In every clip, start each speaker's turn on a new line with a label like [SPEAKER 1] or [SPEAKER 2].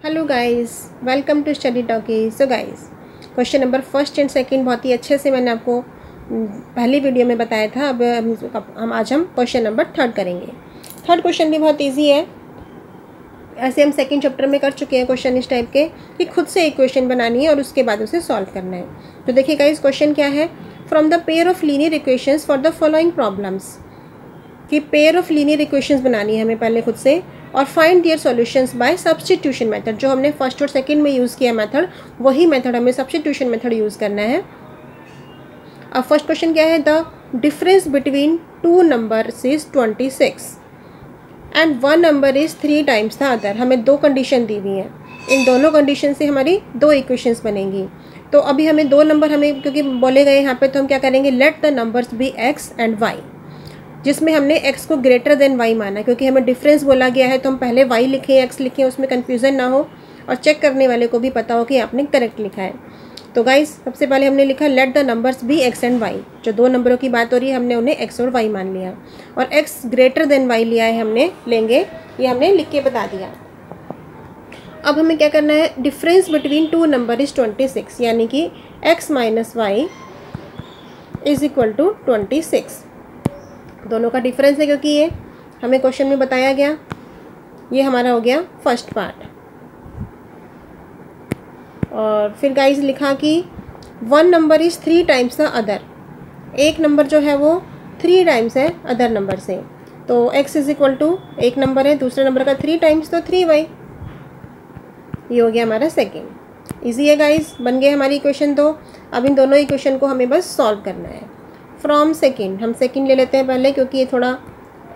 [SPEAKER 1] Hello guys, welcome to study talkies. So guys, question number first and second बहुत ही अच्छे से मैंने आपको पहली वीडियो में बताया था। अब आज हम क्वेश्चन नंबर थर्ड करेंगे। थर्ड क्वेश्चन भी बहुत इजी है। ऐसे हम सेकंड चैप्टर में कर चुके हैं क्वेश्चन इस टाइप के कि खुद से एक क्वेश्चन बनानी है और उसके बाद उसे सॉल्व करना है। तो देखिए गाइस, क्वेश्चन क्या है। From the pair of linear equations for the following problems, कि पेयर ऑफ लीनियर इक्वेशंस बनानी है हमें पहले खुद से, और find their solutions by substitution method. जो हमने फर्स्ट और सेकंड में यूज़ किया मेथड, वही मेथड हमें सब्स्टिट्यूशन मेथड यूज़ करना है। अब फर्स्ट क्वेश्चन क्या है, the difference between two numbers is 26 and one number is 3 times the other. हमें दो कंडीशन दी हुई हैं, इन दोनों कंडीशन से हमारी दो इक्वेशंस बनेंगी। तो अभी हमें दो नंबर हमें क्योंकि बोले गए यहाँ पे, तो हम क्या करेंगे, let the numbers be x and y, जिसमें हमने x को ग्रेटर देन y माना, क्योंकि हमें डिफरेंस बोला गया है तो हम पहले y लिखें x लिखें, उसमें कन्फ्यूज़न ना हो और चेक करने वाले को भी पता हो कि आपने करेक्ट लिखा है। तो गाइस, सबसे पहले हमने लिखा let the numbers be x and y। जो दो नंबरों की बात हो रही है, हमने उन्हें x और y मान लिया, और x ग्रेटर देन y लिया है हमने, लेंगे, ये हमने लिख के बता दिया। अब हमें क्या करना है, difference between two number is 26, यानी कि x minus y is equal to 26। दोनों का डिफरेंस है क्योंकि ये हमें क्वेश्चन में बताया गया। ये हमारा हो गया फर्स्ट पार्ट। और फिर गाइस लिखा कि one number is 3 times the other. एक नंबर जो है वो 3 टाइम्स है अदर नंबर से। तो x इज इक्वल टू, एक नंबर है दूसरे नंबर का 3 टाइम्स, तो 3y। ये हो गया हमारा सेकेंड। ईजी है गाइस, बन गए हमारी इक्वेशन दो। अब इन दोनों इक्वेशन को हमें बस सॉल्व करना है। फ्रॉम सेकेंड, हम सेकेंड ले लेते हैं पहले क्योंकि ये थोड़ा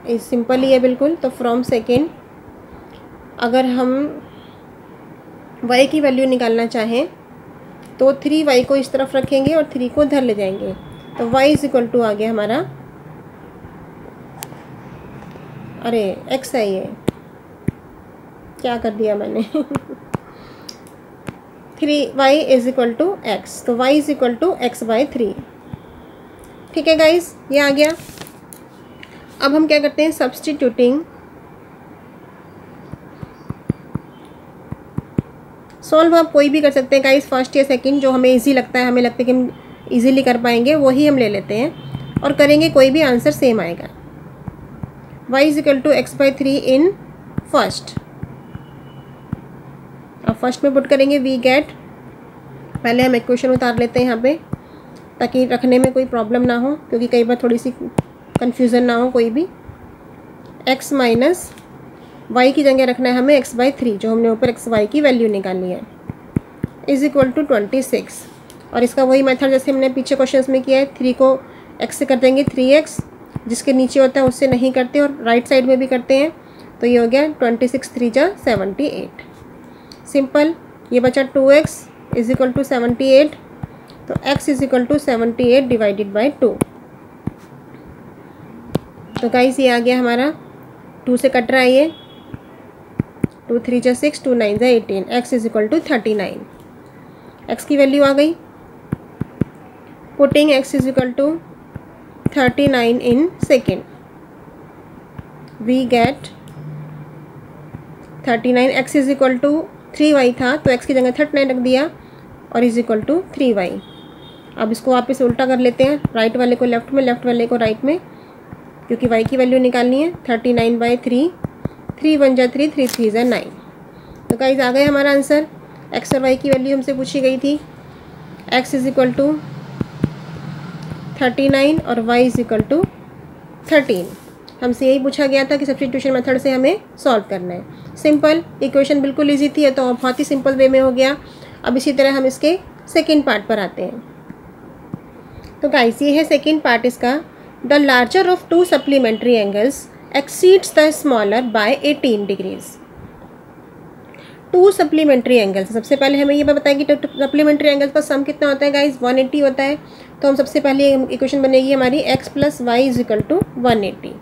[SPEAKER 1] सिंपल ही है बिल्कुल। तो फ्रॉम सेकेंड, अगर हम y की वैल्यू निकालना चाहें तो 3y को इस तरफ रखेंगे और 3 को इधर ले जाएंगे, तो y इज इक्वल टू आ गया हमारा, अरे x है, ये क्या कर दिया मैंने 3y is equal to x, तो y is equal to x by 3। ठीक है गाइस, ये आ गया। अब हम क्या करते हैं, सब्स्टिट्यूटिंग। सॉल्व आप कोई भी कर सकते हैं गाइस, फर्स्ट या सेकंड, जो हमें इजी लगता है, हमें लगता है कि हम इजीली कर पाएंगे, वही हम ले लेते हैं और करेंगे, कोई भी आंसर सेम आएगा। y is equal to x by 3 in first. अब फर्स्ट में पुट करेंगे, वी गेट, पहले हम इक्वेशन उतार लेते हैं यहाँ पे ताकि रखने में कोई प्रॉब्लम ना हो, क्योंकि कई बार थोड़ी सी कन्फ्यूज़न ना हो कोई भी। x माइनस वाई की जगह रखना है हमें x बाई 3, जो हमने ऊपर x y की वैल्यू निकालनी है, इज़ इक्वल टू 26। और इसका वही मेथड जैसे हमने पीछे क्वेश्चंस में किया है, 3 को x से कर देंगे 3x, जिसके नीचे होता है उससे नहीं करते, और राइट साइड में भी करते हैं। तो ये हो गया 26 3 जा 78। सिंपल, ये बचा 2x इज़ इक्वल टू 78, तो x is equal to 78 divided by 2। तो गाइस, ये आ गया हमारा, 2 से कट रहा है ये, 2 3 जा 6, 2 9 जा 18, x is equal to 39। x की वैल्यू आ गई, putting x is equal to 39 in second, we get 39। x is equal to 3y था, तो x की जगह 39 रख दिया और इज इक्वल टू 3y। अब इसको वापस उल्टा कर लेते हैं, राइट वाले को लेफ्ट में, लेफ्ट वाले को राइट में, क्योंकि y की वैल्यू निकालनी है। 39 बाई 3, 3 1 जा 3, 3 3 जा 9। तो गाइस, आ गया हमारा आंसर। x और y की वैल्यू हमसे पूछी गई थी, x इज इक्वल टू 39 और y इज इक्वल टू 13। हमसे यही पूछा गया था कि सब्स्टिट्यूशन मेथड से हमें सॉल्व करना है। सिंपल, इक्वेशन बिल्कुल ईजी थी, तो बहुत ही सिंपल वे में हो गया। अब इसी तरह हम इसके सेकेंड पार्ट पर आते हैं। तो गाइस, ये है सेकेंड पार्ट इसका। The larger of 2 supplementary angles exceeds the smaller by 18 degrees. 2 supplementary angles, सबसे पहले हमें ये बताया कि सप्लीमेंट्री एंगल्स का सम कितना होता है गाइस, 180 होता है। तो हम सबसे पहले इक्वेशन बनेगी हमारी x plus y is equal to 180।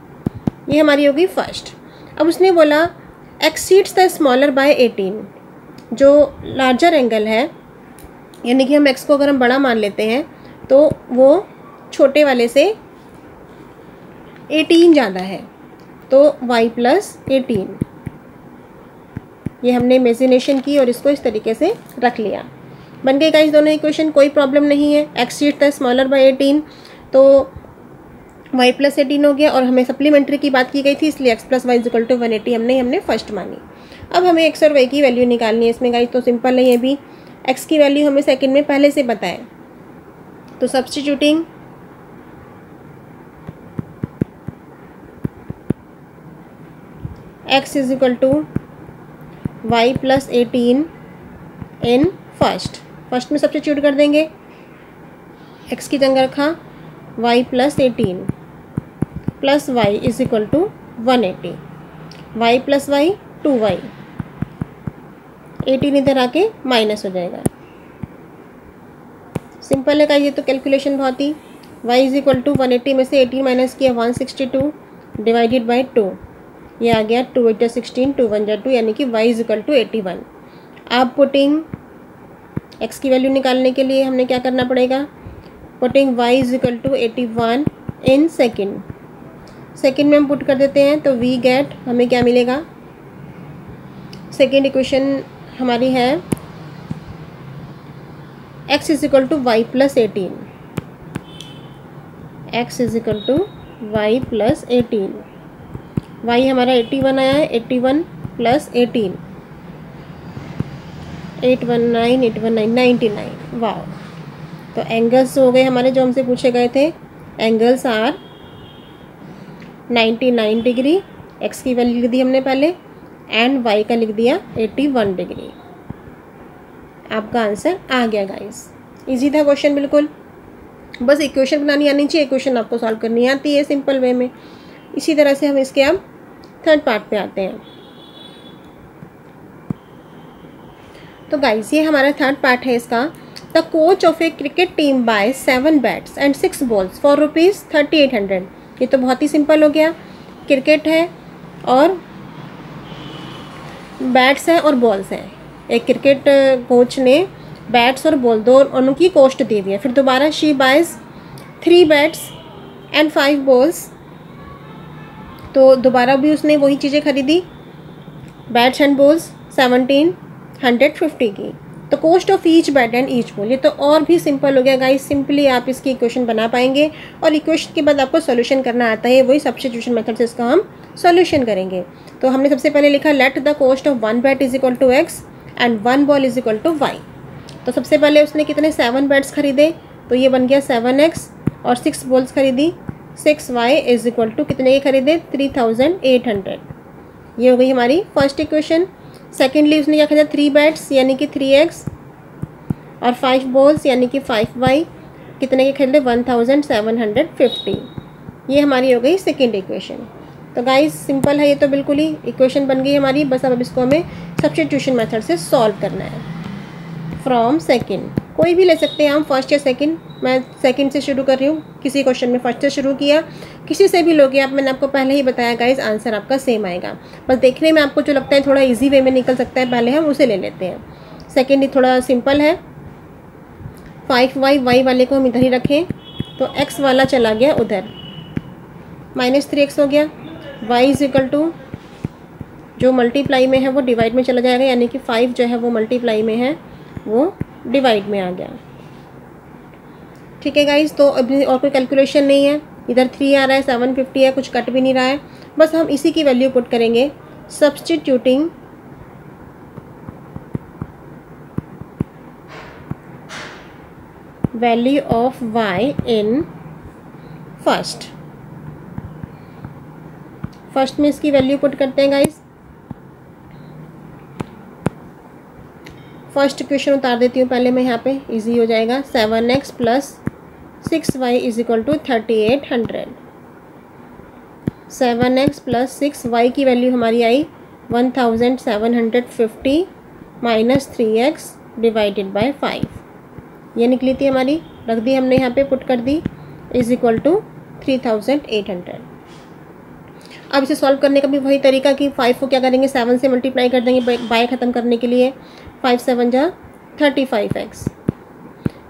[SPEAKER 1] ये हमारी होगी फर्स्ट। अब उसने बोला एक्सीड्स द स्मॉलर बाय 18, जो लार्जर एंगल है, यानी कि हम x को अगर हम बड़ा मान लेते हैं तो वो छोटे वाले से 18 ज़्यादा है, तो y प्लस 18 ये हमने इमेजिनेशन की और इसको इस तरीके से रख लिया। बन गए गाइस दोनों इक्वेशन, कोई प्रॉब्लम नहीं है। एक्स शीट था स्मॉलर बाय 18 तो y प्लस 18 हो गया, और हमें सप्लीमेंट्री की बात की गई थी इसलिए x plus y equal to 180 हमने फर्स्ट मानी। अब हमें x और y की वैल्यू निकालनी है इसमें गाइस, तो सिंपल है ये भी। x की वैल्यू हमें सेकंड में पहले से पता है, तो substituting x is equal to y plus 18 in first में सब्स्टिट्यूट कर देंगे। x की जगह रखा y plus 18 plus y is equal to 180, y plus y 2y, 18 इधर आके माइनस हो जाएगा। सिंपल है का ये तो कैलकुलेशन बहुत ही। y इज इक्वल टू 180 में से 18 माइनस किया 162 डिवाइडेड बाई 2, ये आ गया 2 8 16 2 1 2, यानी कि y इज इक्वल टू 81। आप पुटिंग x की वैल्यू निकालने के लिए हमने क्या करना पड़ेगा, putting y is equal to 81 in second में हम पुट कर देते हैं, तो वी गेट हमें क्या मिलेगा, सेकेंड इक्वेशन हमारी है x is equal to y plus 18, x is equal to y plus 18, y हमारा 81 आया है, 81 प्लस 18 819 99। वाह, तो एंगल्स हो गए हमारे जो हमसे पूछे गए थे, एंगल्स आर 99 डिग्री, x की वैल्यू लिख दी हमने पहले, एंड y का लिख दिया 81 डिग्री। आपका आंसर आ गया गाइस। इजी था क्वेश्चन बिल्कुल, बस इक्वेशन बनानी आनी चाहिए, इक्वेशन आपको सॉल्व करनी आती है सिंपल वे में। इसी तरह से हम इसके अब थर्ड पार्ट पे आते हैं। तो गाइस ये हमारा थर्ड पार्ट है इसका। The coach of a cricket team buy 7 bats and 6 balls for ₹3800। ये तो बहुत ही सिंपल हो गया, क्रिकेट है और बैट्स हैं और बॉल्स हैं। एक क्रिकेट कोच ने बैट्स और बॉल दोनों की कॉस्ट दी हुई है। फिर दोबारा she buys 3 bats and 5 balls, तो दोबारा भी उसने वही चीज़ें खरीदी, बैट्स एंड बॉल्स 1750 की। तो cost of each bat and each ball, ये तो और भी सिंपल हो गया गाइस। सिंपली आप इसकी इक्वेशन बना पाएंगे, और इक्वेशन के बाद आपको सॉल्यूशन करना आता है, वही सब्स्टिट्यूशन मेथड से इसका हम सॉल्यूशन करेंगे। तो हमने सबसे पहले लिखा let the cost of 1 bat is equal to x and 1 ball is equal to y. तो सबसे पहले उसने कितने 7 बैट्स खरीदे, तो ये बन गया 7x, और 6 बॉल्स खरीदी 6y इज इक्वल टू कितने ये खरीदे 3800। ये हो गई हमारी फर्स्ट इक्वेशन। सेकेंडली उसने क्या खरीदा 3 बैट्स यानी कि 3x और 5 बॉल्स यानी कि 5y, कितने के खरीदे 1750। ये हमारी हो गई सेकेंड इक्वेशन। तो गाइस सिंपल है ये तो, बिल्कुल ही इक्वेशन बन गई हमारी। बस अब इसको हमें सब्स्टिट्यूशन मेथड से सॉल्व करना है। फ्रॉम सेकेंड कोई भी ले सकते हैं हम, फर्स्ट या सेकेंड। मैं सेकेंड से शुरू कर रही हूँ, किसी क्वेश्चन में फर्स्ट से शुरू किया, किसी से भी लोगे आप, मैंने आपको पहले ही बताया गाइस आंसर आपका सेम आएगा। बस देखने में आपको जो लगता है थोड़ा इजी वे में निकल सकता है, पहले हम उसे ले लेते हैं। सेकेंड ही थोड़ा सिंपल है। 5y, y वाले को हम इधर ही रखें, तो x वाला चला गया उधर, -3x हो गया। y इज इक्वल टू जो मल्टीप्लाई में है वो डिवाइड में चला जाएगा, यानी कि 5 जो है वो मल्टीप्लाई में है वो डिवाइड में आ गया। ठीक है गाइस, तो अभी और कोई कैलकुलेशन नहीं है। इधर 3 आ रहा है, 750 है, कुछ कट भी नहीं रहा है। बस हम इसी की वैल्यू पुट करेंगे, substituting value of y in first में इसकी वैल्यू पुट करते हैं गाइस। फर्स्ट इक्वेशन उतार देती हूँ पहले मैं यहाँ पे, इजी हो जाएगा। 7x plus 6y is equal to 3800। 7x plus 6y की वैल्यू हमारी आई 1750 माइनस 3x डिवाइडेड बाय 5, ये निकली थी हमारी, रख दी हमने यहाँ पे, पुट कर दी, इज इक्वल टू 3800। अब इसे सॉल्व करने का भी वही तरीका कि 5 को क्या करेंगे 7 से मल्टीप्लाई कर देंगे बाय ख़त्म करने के लिए। 5 7 जा 35x,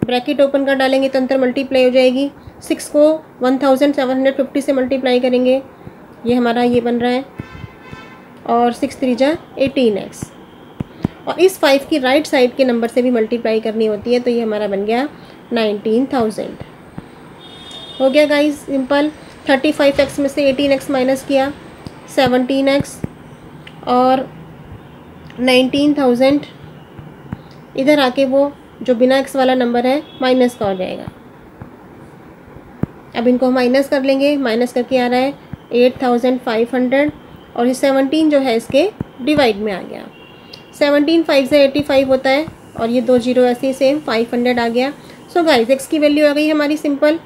[SPEAKER 1] ब्रैकेट ओपन कर डालेंगे तो अंतर मल्टीप्लाई हो जाएगी। 6 को 1750 से मल्टीप्लाई करेंगे, ये हमारा ये बन रहा है, और 6 3 जा 18x, और इस 5 की राइट साइड के नंबर से भी मल्टीप्लाई करनी होती है, तो ये हमारा बन गया 19,000। हो गया गाइस सिंपल। 35x में से 18x माइनस किया 17x और 19,000 इधर आके वो जो बिना x वाला नंबर है माइनस का हो जाएगा। अब इनको माइनस कर लेंगे, माइनस करके आ रहा है 8,500 और ये 17 जो है इसके डिवाइड में आ गया। 17 5 से 85 होता है और ये 2 जीरो ऐसे ही सेम 500 आ गया। सो गाइस x की वैल्यू आ गई हमारी सिंपल।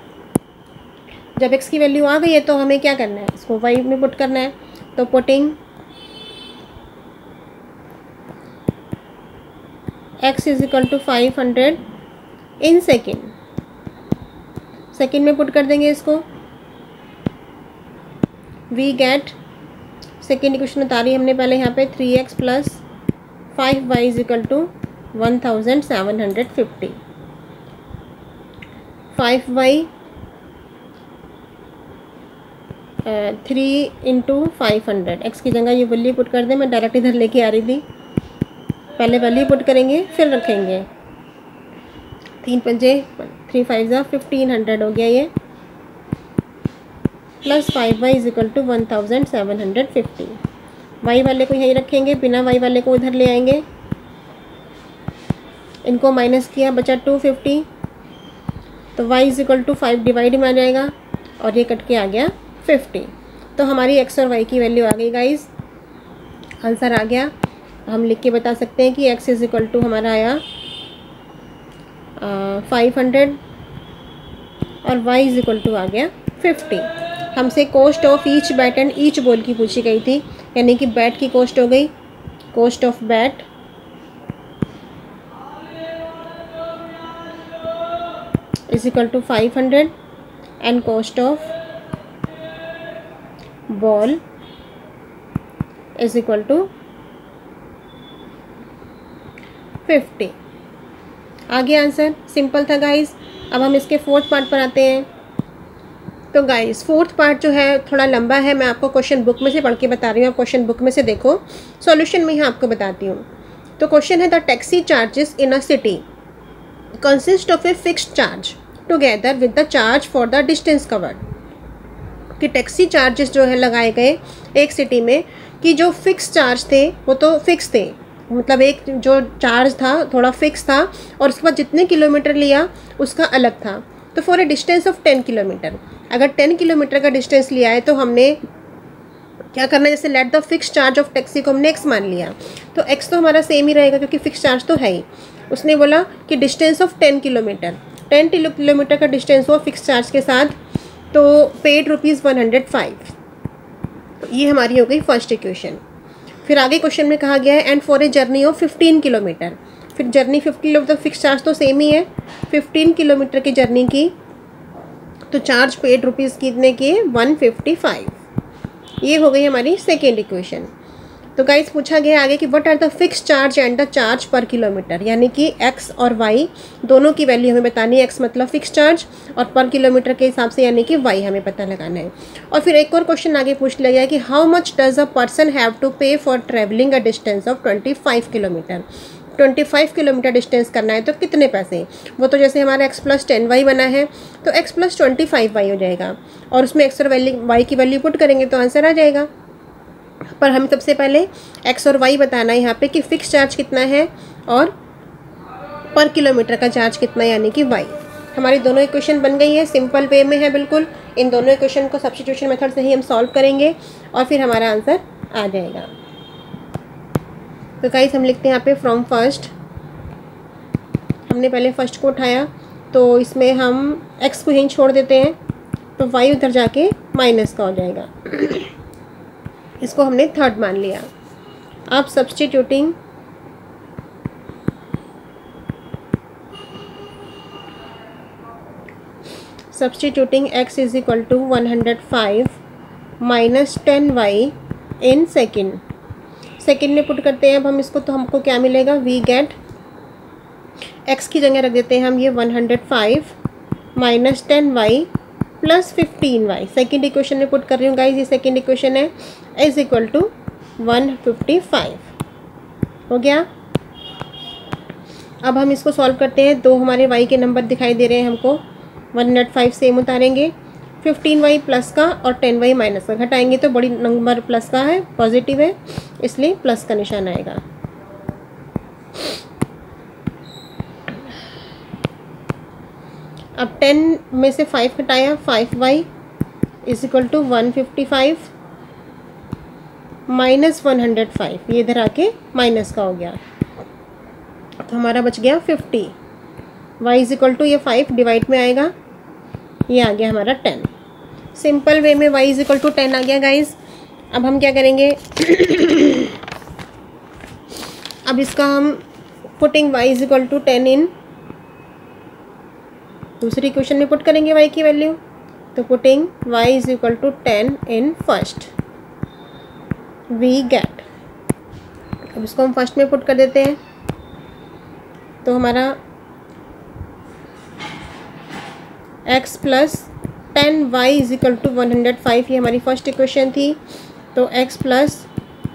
[SPEAKER 1] जब x की वैल्यू आ गई है तो हमें क्या करना है, इसको y में पुट करना है। तो putting x is equal to 500 in second, second में पुट कर देंगे इसको। वी गेट सेकेंड इक्वेशन उतारी हमने पहले यहाँ पे 3x plus 5y is equal to 1750। 5y 3 into 500, x की जगह ये वैल्यू पुट कर दें, मैं डायरेक्ट इधर लेके आ रही थी। पहले वैल्यू पुट करेंगे फिर रखेंगे। 3 पंजे 3 5 1500 हो गया ये, plus 5y is equal to 1750। y वाले को यहीं रखेंगे, बिना y वाले को उधर ले आएंगे। इनको माइनस किया बचा 250, तो y is equal to 5 divide में आ जाएगा और ये कट के आ गया 50। तो हमारी x और y की वैल्यू आ गई गाइस, आंसर आ गया। हम लिख के बता सकते हैं कि x इज इक्वल टू हमारा आया 500 और y इज इक्वल टू आ गया 50। हमसे cost of each bat and each ball की पूछी गई थी, यानी कि बैट की कॉस्ट हो गई, cost of bat is equal to 500 and cost of ball is equal to 50। आगे आंसर सिंपल था गाइस। अब हम इसके फोर्थ पार्ट पर आते हैं। तो गाइस फोर्थ पार्ट जो है थोड़ा लंबा है, मैं आपको क्वेश्चन बुक में से पढ़ के बता रही हूँ, आप क्वेश्चन बुक में से देखो, सॉल्यूशन में ही आपको बताती हूँ। तो क्वेश्चन है the taxi charges in a city consist of a fixed charge together with the charge for the distance covered. कि टैक्सी चार्जेस जो है लगाए गए एक सिटी में, कि जो फिक्स चार्ज थे वो तो फिक्स थे, मतलब एक जो चार्ज था थोड़ा फिक्स था और उसके बाद जितने किलोमीटर लिया उसका अलग था। तो for a distance of 10 kilometre, अगर 10 किलोमीटर का डिस्टेंस लिया है तो हमने क्या करना है, जैसे let the fix charge of taxi को हमने x मान लिया, तो x तो हमारा सेम ही रहेगा क्योंकि फिक्स चार्ज तो है ही। उसने बोला कि डिस्टेंस ऑफ 10 किलोमीटर, 10 किलोमीटर का डिस्टेंस हुआ फिक्स चार्ज के साथ, तो पेड ₹105। तो ये हमारी हो गई फर्स्ट इक्वेशन। फिर आगे क्वेश्चन में कहा गया है and for a journey of 15 kilometre, फिर जर्नी 50 किलोमीटर, फिक्स चार्ज तो सेम ही है, 15 किलोमीटर की जर्नी की तो चार्ज पेड रुपीज़ कितने के 155। ये हो गई हमारी सेकेंड इक्वेशन। तो गाइस पूछा गया आगे कि what are the fix charge and the charge per kilometre, यानी कि x और y दोनों की वैल्यू हमें बतानी है, x मतलब फिक्स चार्ज और पर किलोमीटर के हिसाब से यानी कि y हमें पता लगाना है। और फिर एक और क्वेश्चन आगे पूछ लिया गया कि how much does a person have to pay for traveling a distance of 25 kilometre. 25 kilometre distance करना है तो कितने पैसे, वो तो जैसे हमारा x प्लस 10y बना है तो x प्लस 25y हो जाएगा और उसमें x और y की वैल्यू पुट करेंगे तो आंसर आ जाएगा। पर हम सबसे पहले x और y बताना है यहाँ पे कि फिक्स चार्ज कितना है और पर किलोमीटर का चार्ज कितना है, यानी कि y। हमारी दोनों इक्वेशन बन गई है, सिंपल वे में है बिल्कुल। इन दोनों इक्वेशन को सब्स्टिट्यूशन मेथड से ही हम सॉल्व करेंगे और फिर हमारा आंसर आ जाएगा। तो गाइस हम लिखते हैं यहाँ पे फ्रॉम फर्स्ट, हमने पहले फर्स्ट को उठाया तो इसमें हम x को यहीं छोड़ देते हैं तो y उधर जाके माइनस का हो जाएगा। इसको हमने थर्ड मान लिया। आप substituting x is equal to 105 minus 10y in second, second में पुट करते हैं अब हम इसको, तो हमको क्या मिलेगा, वी गेट x की जगह रख देते हैं हम ये 105 minus 10y plus 15y, second equation में पुट कर रही हूँ गाइज, ये सेकेंड इक्वेशन है, इज इक्वल टू 155 हो गया। अब हम इसको सॉल्व करते हैं। दो हमारे y के नंबर दिखाई दे रहे हैं हमको, 105 सेम उतारेंगे, 15y प्लस का और 10y माइनस का घटाएंगे तो बड़ी नंबर प्लस का है, पॉजिटिव है, इसलिए प्लस का निशान आएगा। अब 10 में से 5 घटाया, 5y is equal to 155 minus 105, ये इधर आके माइनस का हो गया तो हमारा बच गया 50। y इज इक्वल टू ये 5 डिवाइड में आएगा, ये आ गया हमारा 10। सिंपल वे में y इज इक्वल टू 10 आ गया गाइज। अब हम क्या करेंगे अब इसका हम putting y is equal to 10 in दूसरी क्वेश्चन में पुट करेंगे y की वैल्यू, तो putting y is equal to 10 in first we get, अब इसको हम फर्स्ट में पुट कर देते हैं तो हमारा x plus 10y is equal to 105, ये हमारी फर्स्ट इक्वेशन थी, तो x plus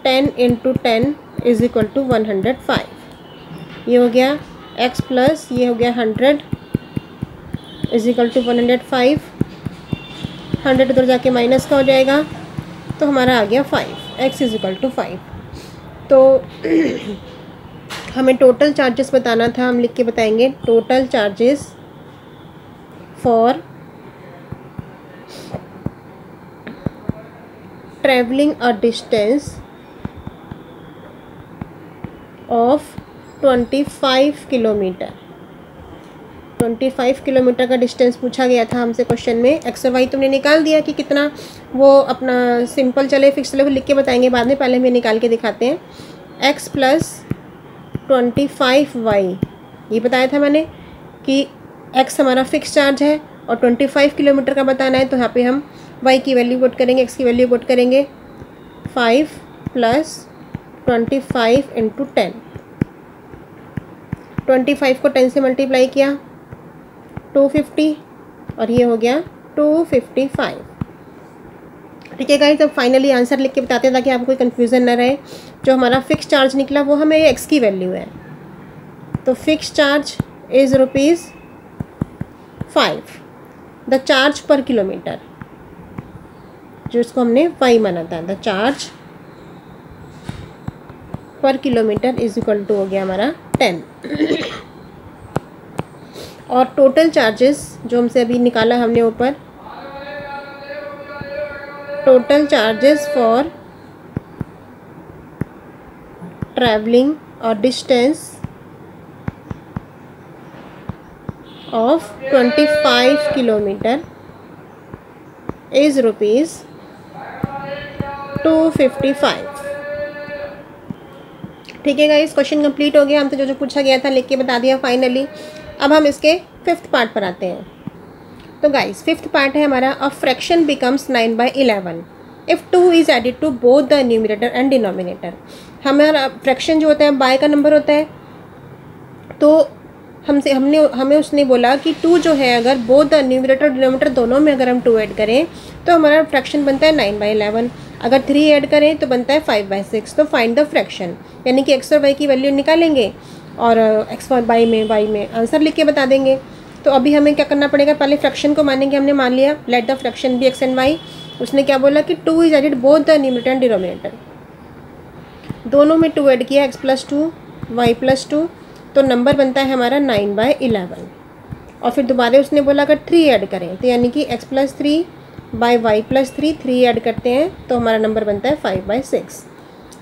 [SPEAKER 1] 10 into 10 is equal to 105, ये हो गया x प्लस ये हो गया 100 इज इक्वल टू 105, 100 उधर जाके माइनस का हो जाएगा तो हमारा आ गया 5, x इज इक्वल टू 5। तो हमें टोटल चार्जेस बताना था, हम लिख के बताएंगे total charges for traveling a distance of 25 kilometre. 25 kilometre का डिस्टेंस पूछा गया था हमसे क्वेश्चन में। एक्स और वाई तुमने निकाल दिया कि कितना, वो अपना सिंपल चले फिक्स चले वो लिख के बताएंगे बाद में, पहले हमें निकाल के दिखाते हैं। एक्स प्लस 25y, ये बताया था मैंने कि x हमारा फिक्स चार्ज है और 25 किलोमीटर का बताना है, तो यहाँ पे हम y की वैल्यू पुट करेंगे, x की वैल्यू पुट करेंगे 5 प्लस 25 इंटू 10, 25 को 10 से मल्टीप्लाई किया 250 और ये हो गया 255। ठीक है गाइस, अब फाइनली आंसर लिख के बताते हैं ताकि आपको कोई कन्फ्यूज़न ना रहे। जो हमारा फिक्स चार्ज निकला वो हमें x की वैल्यू है, तो fix charge is ₹5, the charge per kilometre, जो इसको हमने y माना था, the charge per kilometre is equal to हो गया हमारा 10। और टोटल चार्जेस जो हमसे अभी निकाला हमने ऊपर, टोटल चार्जेस फॉर ट्रैवलिंग और डिस्टेंस ऑफ 25 किलोमीटर इज ₹255। ठीक है गाइस, क्वेश्चन कंप्लीट हो गया, हम तो जो जो पूछा गया था लिख के बता दिया फाइनली। अब हम इसके फिफ्थ पार्ट पर आते हैं। तो गाइस फिफ्थ पार्ट है हमारा, a fraction becomes 9/11 if 2 is added to both the numerator and denominator. हमारा फ्रैक्शन जो होता है बाय का नंबर होता है, तो हमें उसने बोला कि 2 जो है अगर बोथ द न्यूमरेटर डिनोमिनेटर दोनों में अगर हम 2 ऐड करें तो हमारा फ्रैक्शन बनता है 9/11। अगर 3 ऐड करें तो बनता है 5/6। तो फाइंड द फ्रैक्शन, यानी कि एक्स और वाई की वैल्यू निकालेंगे और एक्स और वाई में आंसर लिख के बता देंगे। तो अभी हमें क्या करना पड़ेगा, पहले फ्रैक्शन को मानेंगे, हमने मान लिया let the fraction be x and y. उसने क्या बोला कि 2 is added both the numerator and denominator, दोनों में 2 ऐड किया, x + 2 y + 2, तो नंबर बनता है हमारा 9/11। और फिर दोबारा उसने बोला अगर 3 ऐड करें तो यानी कि x + 3 बाई y + 3 ऐड करते हैं तो हमारा नंबर बनता है 5/6।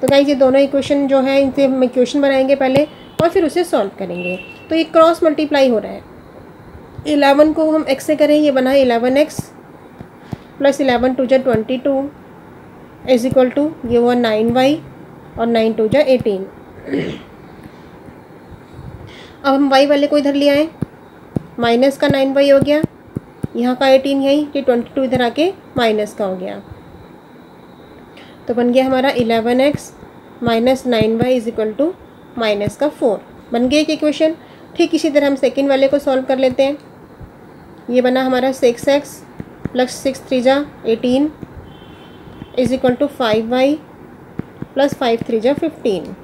[SPEAKER 1] तो गाइस ये दोनों इक्वेशन जो है इनसे हम इक्वेशन बनाएंगे पहले और फिर उसे सॉल्व करेंगे। तो ये क्रॉस मल्टीप्लाई हो रहा है, 11 को हम x से करें, ये बना 11x + 11 × 2 = 22 इज इक्वल टू ये हुआ 9y और 9 × 2 = 18। अब हम y वाले को इधर ले आए, माइनस का 9y हो गया, यहाँ का 18 यही कि 22 इधर आके माइनस का हो गया, तो बन गया हमारा 11x - 9y is equal to -4। बन गया एक इक्वेशन। ठीक इसी तरह हम सेकंड वाले को सॉल्व कर लेते हैं। ये बना हमारा 6x + 6 × 3 = 18 is equal to 5y + 5 × 3 = 15।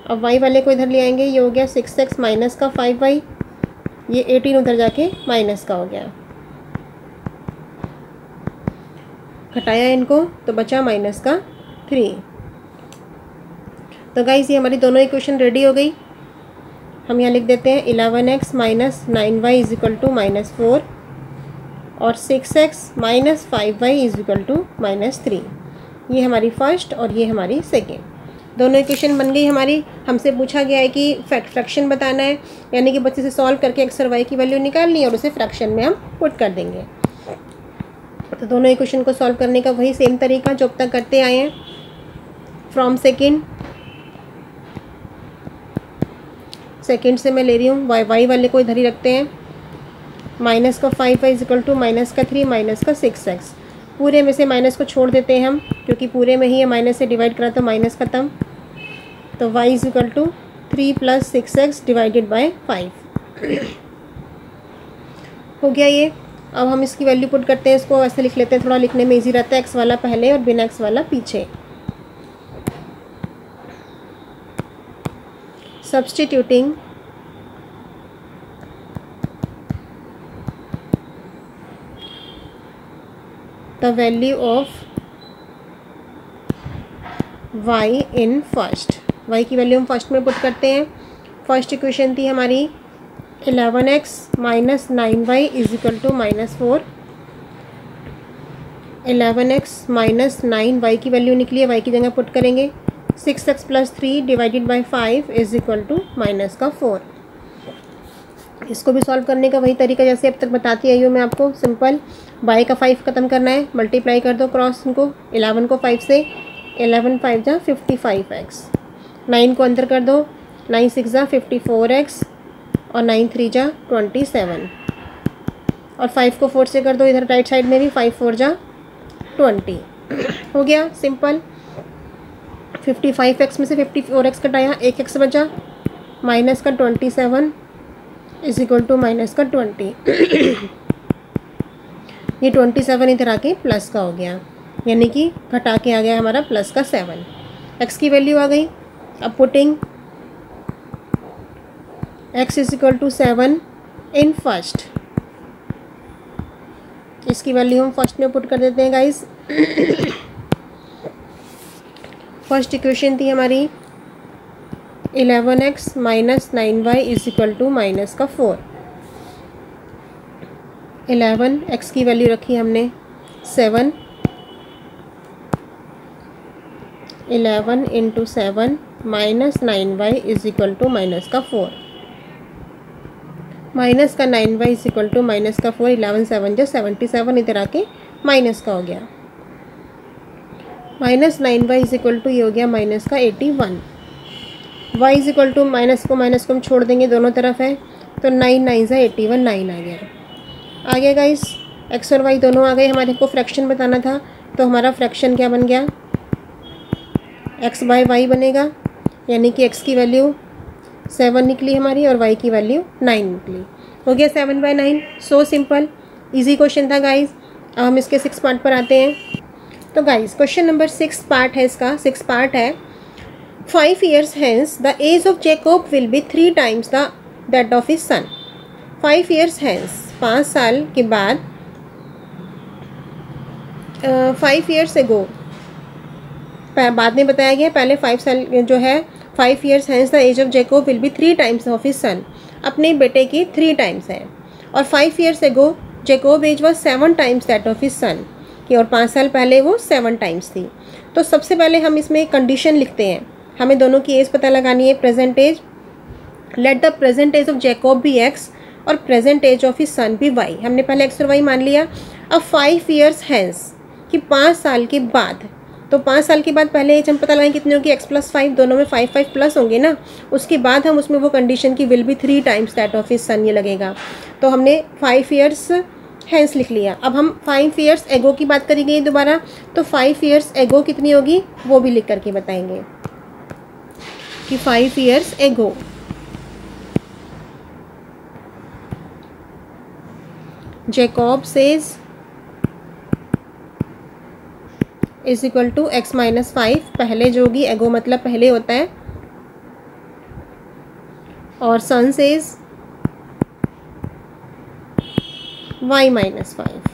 [SPEAKER 1] अब y वाले को इधर ले आएंगे, ये हो गया 6x माइनस का 5y, ये 18 उधर जाके माइनस का हो गया, घटाया इनको तो बचा माइनस का 3। तो गाइस ये हमारी दोनों इक्वेशन रेडी हो गई। हम यहाँ लिख देते हैं 11x minus 9y is equal to -4 और 6x minus 5y is equal to -3। ये हमारी फर्स्ट और ये हमारी सेकेंड, दोनों इक्वेशन बन गई हमारी। हमसे पूछा गया है कि फ्रैक्शन बताना है, यानी कि बच्चे से सॉल्व करके x और y की वैल्यू निकालनी है और उसे फ्रैक्शन में हम पुट कर देंगे। तो दोनों इक्वेशन को सॉल्व करने का वही सेम तरीका जो अब तक करते आए हैं। फ्रॉम सेकेंड से मैं ले रही हूँ y वाले को इधर ही रखते हैं, माइनस का 5y is equal to minus का 3 माइनस का 6x। पूरे में से माइनस को छोड़ देते हैं हम, क्योंकि पूरे में ही है, माइनस से डिवाइड करा तो माइनस खत्म। तो y is equal to 3 + 6x divided by 5 हो गया ये। अब हम इसकी वैल्यू पुट करते हैं, इसको ऐसे लिख लेते हैं, थोड़ा लिखने में इजी रहता है, x वाला पहले और बिना x वाला पीछे। Substituting the value of y in first, y की वैल्यू हम फर्स्ट में पुट करते हैं। फर्स्ट इक्वेशन थी हमारी 11x minus 9y is equal to -4। 11x minus 9y की वैल्यू निकली है, y की जगह पुट करेंगे। 6x + 3 divided by 5 is equal to -4। इसको भी सॉल्व करने का वही तरीका जैसे अब तक बताती आई हूँ मैं आपको, सिंपल। y का 5 ख़त्म करना है, मल्टीप्लाई कर दो क्रॉस इनको, 11 को 5 से, 11 5 जा 55x, 9 को अंदर कर दो, 9 6 जा 54x और 9 3 जा 27 और 5 को 4 से कर दो इधर राइट साइड में भी, 5 4 जा 20 हो गया सिंपल। 55x में से 54x कटाया, 1x बचा, माइनस का 27 इज इक्वल टू माइनस का 20 ये 27 इधर आके प्लस का हो गया, यानी कि घटा के आ गया हमारा प्लस का 7। x की वैल्यू आ गई। अब putting x is equal to 7 in first, इसकी वैल्यू हम फर्स्ट में पुट कर देते हैं गाइस। फर्स्ट इक्वेशन थी हमारी 11x minus 9y is equal to minus का 4। 11 x की वैल्यू रखी हमने 7, 11 × 7 minus 9y is equal to minus का 4, माइनस का 9y is equal to minus का 4, 11 7 जो 77 इधर आके माइनस का हो गया, minus 9y is equal to ये हो गया माइनस का 81। y is equal to minus को हम छोड़ देंगे, दोनों तरफ है, तो 9 9 से 81, 9 आ गया गाइस। x और y दोनों आ गए। हमारे को फ्रैक्शन बताना था, तो हमारा फ्रैक्शन क्या बन गया, x बाय y बनेगा, यानी कि x की वैल्यू 7 निकली हमारी और y की वैल्यू 9 निकली, हो गया 7/9। सो सिंपल, इजी क्वेश्चन था गाइस। अब हम इसके 6 पार्ट पर आते हैं। तो गाइस क्वेश्चन नंबर 6 पार्ट है, इसका 6 पार्ट है। 5 years hence the age of Jacob will be 3 times that of his son। 5 years hence 5 साल के बाद, 5 years ago बाद में बताया गया, पहले 5 साल जो है 5 years hence the age of Jacob will be 3 times of his son, अपने बेटे की 3 times है। और 5 years ago Jacob age was 7 times that of his son, कि और 5 साल पहले वो 7 times थी। तो सबसे पहले हम इसमें कंडीशन लिखते हैं, हमें दोनों की एज पता लगानी है। Present age, let the present age of Jacob be x और present age of his son be y। हमने पहले x और y मान लिया। अब 5 years hence कि 5 साल के बाद, तो 5 साल के बाद पहले एज हम पता लगाएं कितनी होगी, x + 5, दोनों में 5 5 प्लस होंगे ना। उसके बाद हम उसमें वो कंडीशन की will be 3 times that of his सन ये लगेगा। तो हमने 5 years hence लिख लिया। अब हम 5 years ago की बात करेंगे दोबारा, तो 5 years ago कितनी होगी वो भी लिख करके बताएंगे कि 5 years ago Jacob says is equal to x - 5, पहले जो होगी, एगो मतलब पहले होता है, और सन सेज y माइनस 5।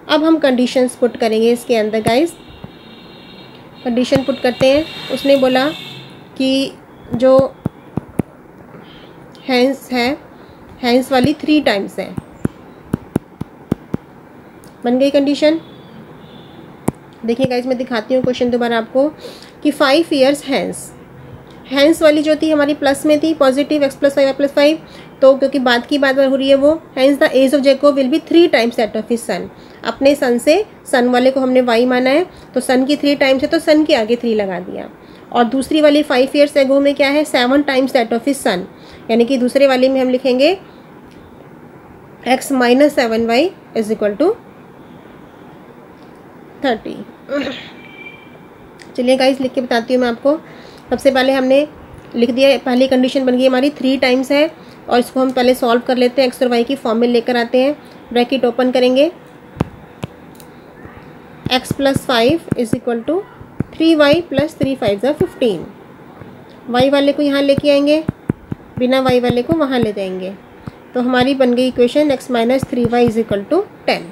[SPEAKER 1] अब हम कंडीशंस पुट करेंगे इसके अंदर गाइस। कंडीशन पुट करते हैं। उसने बोला कि जो हैंस है, हैंस वाली 3 टाइम्स है। बन गई कंडीशन। देखिए गाइस, मैं दिखाती हूँ क्वेश्चन दोबारा आपको कि 5 ईयर्स हैंस, हैंस वाली जो थी हमारी प्लस में थी, पॉजिटिव x + 5 y + 5। तो क्योंकि बाद की बात हो रही है वो, hence the age of Jacob will be 3 times that of his son. अपने सन से सन वाले को हमने y माना है, तो सन की 3 टाइम्स है तो सन के आगे 3 लगा दिया। और दूसरी वाली 5 ईयर्स एगो में क्या है, 7 टाइम्स दैट ऑफ हिज सन, यानी कि दूसरे वाले में हम लिखेंगे x - 7y = 30। चलिए गाइस, लिख के बताती हूँ मैं आपको। सबसे पहले हमने लिख दिया, पहली कंडीशन बन गई हमारी 3 टाइम्स है, और इसको हम पहले सॉल्व कर लेते हैं। x और y की फॉर्म में लेकर आते हैं। ब्रैकेट ओपन करेंगे, x + 5 = 3y + 3 5 = 15। y वाले को यहाँ लेके आएंगे, बिना y वाले को वहाँ ले जाएंगे, तो हमारी बन गई equation x - 3y = 10।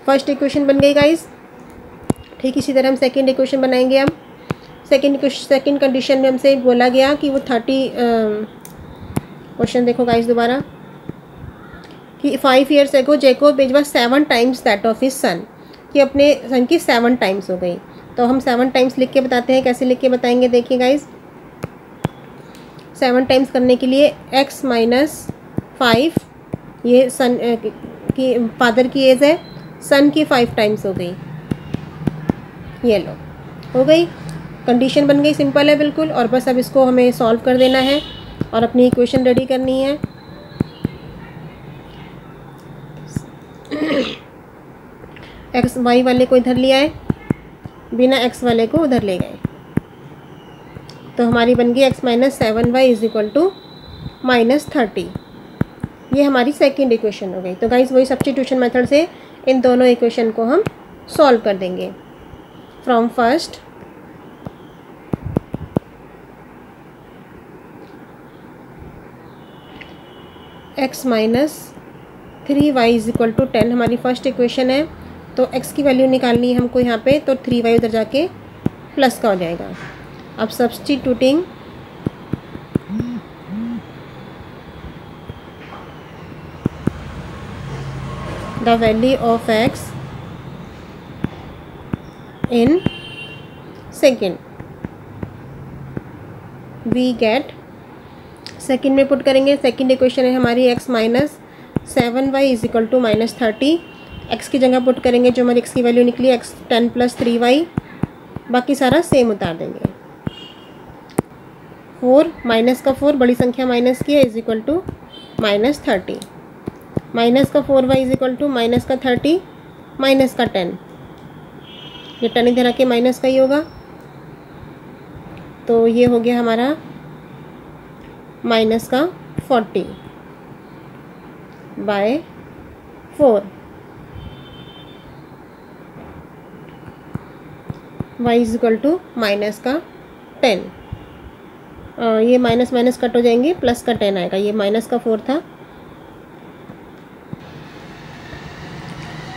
[SPEAKER 1] First equation बन गई गाइस। ठीक इसी तरह हम सेकेंड इक्वेशन बनाएंगे। हम सेकेंड कंडीशन में हमसे बोला गया कि वो 30, क्वेश्चन देखो गाइस दोबारा, कि 5 years ago Jacob age was 7 times that of his son, कि अपने सन की 7 टाइम्स हो गई। तो हम 7 टाइम्स लिख के बताते हैं। कैसे लिख के बताएंगे, देखिए गाइस। 7 टाइम्स करने के लिए x - 5, ये सन की फादर की एज है, सन की 5 टाइम्स हो गई। ये लो, हो गई कंडीशन, बन गई। सिंपल है बिल्कुल। और बस अब इसको हमें सॉल्व कर देना है और अपनी इक्वेशन रेडी करनी है। x y वाले को इधर ले आए, बिना x वाले को उधर ले गए, तो हमारी बन गई x - 7y = -30। ये हमारी सेकेंड इक्वेशन हो गई। तो गाइस, वही सब्स्टिट्यूशन मेथड से इन दोनों इक्वेशन को हम सॉल्व कर देंगे। फ्रॉम फर्स्ट, x - 3y = 10 हमारी फर्स्ट इक्वेशन है। तो x की वैल्यू निकालनी है हमको यहाँ पे, तो 3y उधर जाके प्लस का हो जाएगा। अब substituting the value of x in second, we get, second में पुट करेंगे। सेकेंड इक्वेशन है हमारी x - 7y = -30। x की जगह पुट करेंगे, जो हमारी x की वैल्यू निकली x 10 + 3y, बाकी सारा सेम उतार देंगे। 4 माइनस का 4, बड़ी संख्या माइनस की है, = -30। माइनस का 4y = माइनस का 30 माइनस का 10, ये 10 इधर आके माइनस का ही होगा, तो ये हो गया हमारा माइनस का 40/4, y = माइनस का 10। ये माइनस माइनस कट हो जाएंगे, प्लस का 10 आएगा। ये माइनस का 4 था,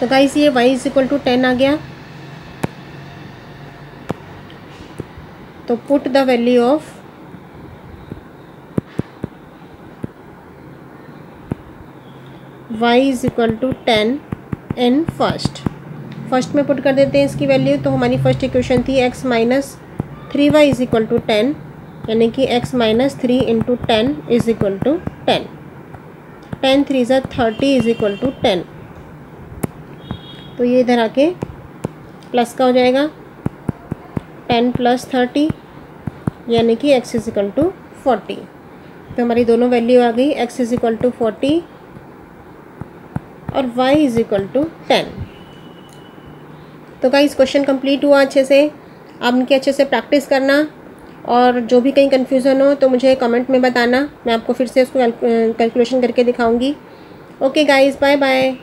[SPEAKER 1] तो गाइस ये y = 10 आ गया। तो put the value of y = 10 in first में पुट कर देते हैं इसकी वैल्यू। तो हमारी फर्स्ट इक्वेशन थी x - 3y = 10, यानी कि x - 3 × 10 = 10। 10 3 = 30 = 10, तो ये इधर आके प्लस का हो जाएगा। 10 + 30 यानी कि x = 40। तो हमारी दोनों वैल्यू आ गई, x = 40 और y = 10। तो गाइस क्वेश्चन कंप्लीट हुआ अच्छे से। आप इनके अच्छे से प्रैक्टिस करना, और जो भी कहीं कन्फ्यूज़न हो तो मुझे कमेंट में बताना, मैं आपको फिर से उसको कैलकुलेशन करके दिखाऊंगी। Okay guys, bye bye.